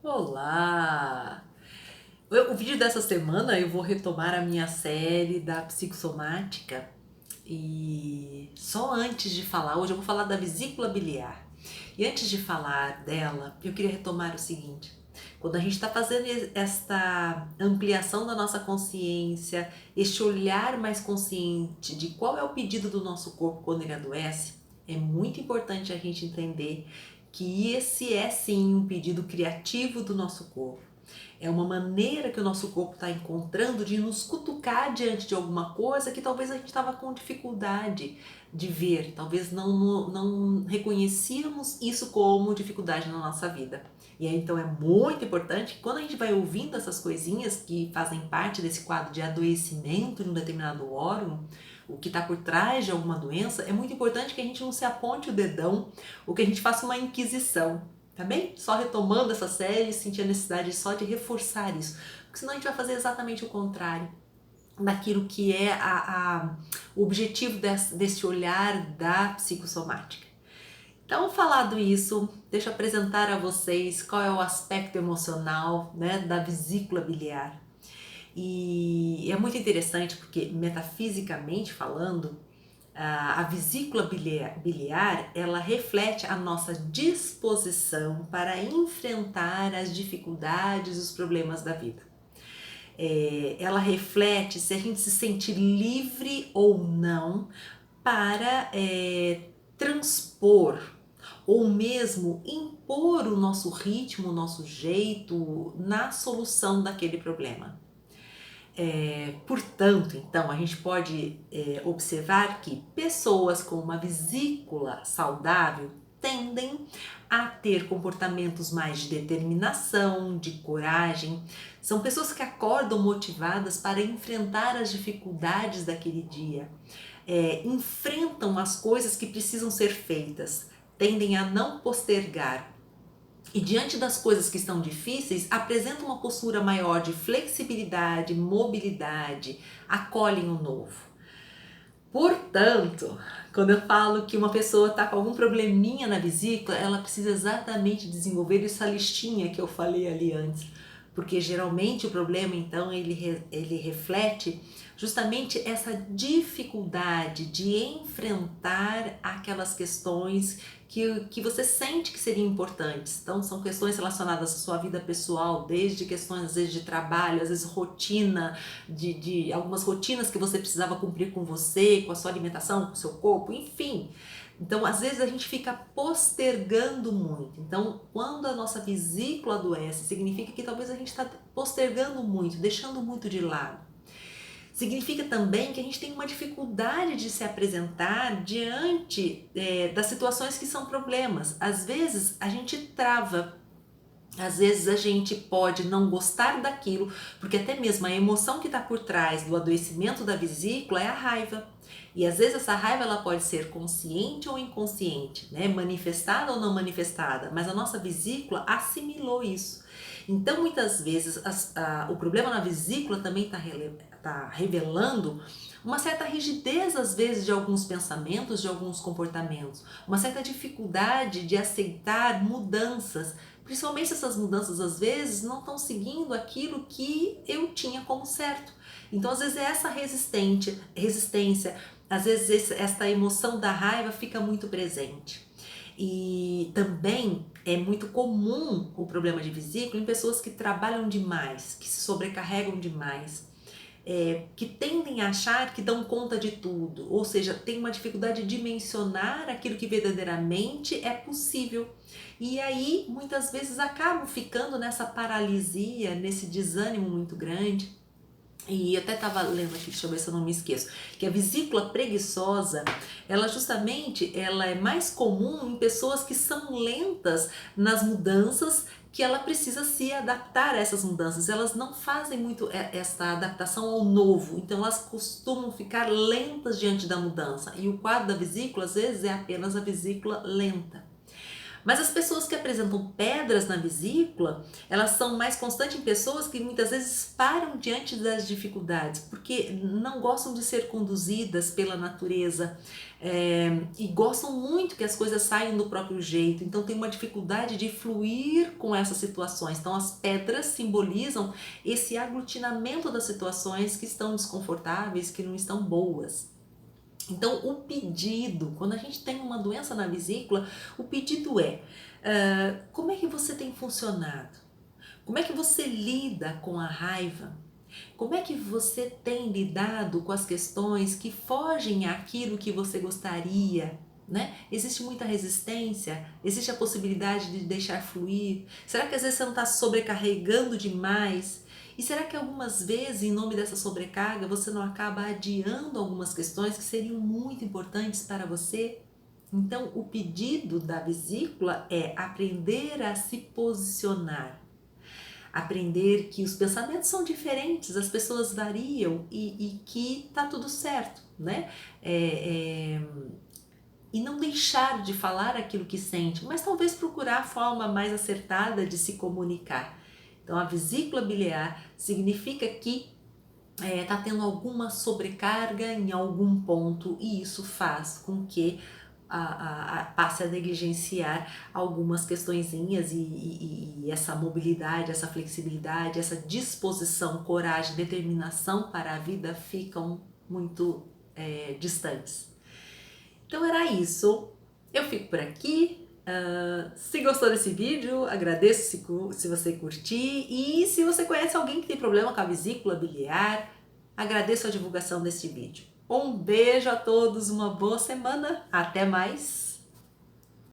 Olá! O vídeo dessa semana eu vou retomar a minha série da psicossomática e só antes de falar, hoje eu vou falar da vesícula biliar. E antes de falar dela, eu queria retomar o seguinte: quando a gente está fazendo esta ampliação da nossa consciência, este olhar mais consciente de qual é o pedido do nosso corpo quando ele adoece, é muito importante a gente entender que esse é sim um pedido criativo do nosso corpo. É uma maneira que o nosso corpo está encontrando de nos cutucar diante de alguma coisa que talvez a gente estava com dificuldade de ver, talvez não reconhecíamos isso como dificuldade na nossa vida. E aí, então é muito importante que quando a gente vai ouvindo essas coisinhas que fazem parte desse quadro de adoecimento de um determinado órgão, o que está por trás de alguma doença, é muito importante que a gente não se aponte o dedão ou que a gente faça uma inquisição. Tá bem? Só retomando essa série, senti a necessidade só de reforçar isso, porque senão a gente vai fazer exatamente o contrário daquilo que é o objetivo desse olhar da psicossomática. Então, falado isso, deixa eu apresentar a vocês qual é o aspecto emocional, né, da vesícula biliar. E é muito interessante porque, metafisicamente falando, a vesícula biliar, ela reflete a nossa disposição para enfrentar as dificuldades e os problemas da vida. Ela reflete se a gente se sente livre ou não para transpor ou mesmo impor o nosso ritmo, o nosso jeito na solução daquele problema. Portanto, então, a gente pode observar que pessoas com uma vesícula saudável tendem a ter comportamentos mais de determinação, de coragem. São pessoas que acordam motivadas para enfrentar as dificuldades daquele dia, enfrentam as coisas que precisam ser feitas, tendem a não postergar e diante das coisas que estão difíceis, apresentam uma postura maior de flexibilidade, mobilidade, acolhem o novo. Portanto, quando eu falo que uma pessoa está com algum probleminha na vesícula, ela precisa exatamente desenvolver essa listinha que eu falei ali antes. Porque geralmente o problema, então, ele reflete justamente essa dificuldade de enfrentar aquelas questões que você sente que seriam importantes. Então, são questões relacionadas à sua vida pessoal, desde questões, às vezes, de trabalho, às vezes, rotina, de algumas rotinas que você precisava cumprir com você, com a sua alimentação, com o seu corpo, enfim. Então, às vezes a gente fica postergando muito. Então, quando a nossa vesícula adoece, significa que talvez a gente está postergando muito, deixando muito de lado. Significa também que a gente tem uma dificuldade de se apresentar diante das situações que são problemas. Às vezes a gente trava. Às vezes a gente pode não gostar daquilo, porque até mesmo a emoção que está por trás do adoecimento da vesícula é a raiva. E às vezes essa raiva ela pode ser consciente ou inconsciente, né? Manifestada ou não manifestada, mas a nossa vesícula assimilou isso. Então muitas vezes o problema na vesícula também está revelando uma certa rigidez às vezes de alguns pensamentos, de alguns comportamentos, uma certa dificuldade de aceitar mudanças. Principalmente se essas mudanças às vezes não estão seguindo aquilo que eu tinha como certo. Então às vezes é essa resistência, às vezes essa emoção da raiva fica muito presente. E também é muito comum o problema de vesícula em pessoas que trabalham demais, que se sobrecarregam demais, que tendem a achar que dão conta de tudo, ou seja, tem uma dificuldade de dimensionar aquilo que verdadeiramente é possível. E aí, muitas vezes, acabam ficando nessa paralisia, nesse desânimo muito grande. E eu até estava lendo aqui, deixa eu ver se eu não me esqueço, que a vesícula preguiçosa, ela é mais comum em pessoas que são lentas nas mudanças, que ela precisa se adaptar a essas mudanças. Elas não fazem muito essa adaptação ao novo, então elas costumam ficar lentas diante da mudança. E o quadro da vesícula, às vezes, é apenas a vesícula lenta. Mas as pessoas que apresentam pedras na vesícula, elas são mais constantes em pessoas que muitas vezes param diante das dificuldades, porque não gostam de ser conduzidas pela natureza, e gostam muito que as coisas saiam do próprio jeito, então tem uma dificuldade de fluir com essas situações. Então as pedras simbolizam esse aglutinamento das situações que estão desconfortáveis, que não estão boas. Então, o pedido, quando a gente tem uma doença na vesícula, o pedido é: como é que você tem funcionado? Como é que você lida com a raiva? Como é que você tem lidado com as questões que fogem àquilo que você gostaria? Né? Existe muita resistência? Existe a possibilidade de deixar fluir? Será que às vezes você não está sobrecarregando demais? E será que algumas vezes, em nome dessa sobrecarga, você não acaba adiando algumas questões que seriam muito importantes para você? Então, o pedido da vesícula é aprender a se posicionar, aprender que os pensamentos são diferentes, as pessoas variam e que tá tudo certo, né? E não deixar de falar aquilo que sente, mas talvez procurar a forma mais acertada de se comunicar. Então, a vesícula biliar significa que está tendo alguma sobrecarga em algum ponto e isso faz com que passe a negligenciar algumas questõezinhas e essa mobilidade, essa flexibilidade, essa disposição, coragem, determinação para a vida ficam muito distantes. Então era isso, eu fico por aqui. Se gostou desse vídeo, agradeço se você curtir, e se você conhece alguém que tem problema com a vesícula biliar, agradeço a divulgação desse vídeo. Um beijo a todos, uma boa semana, até mais!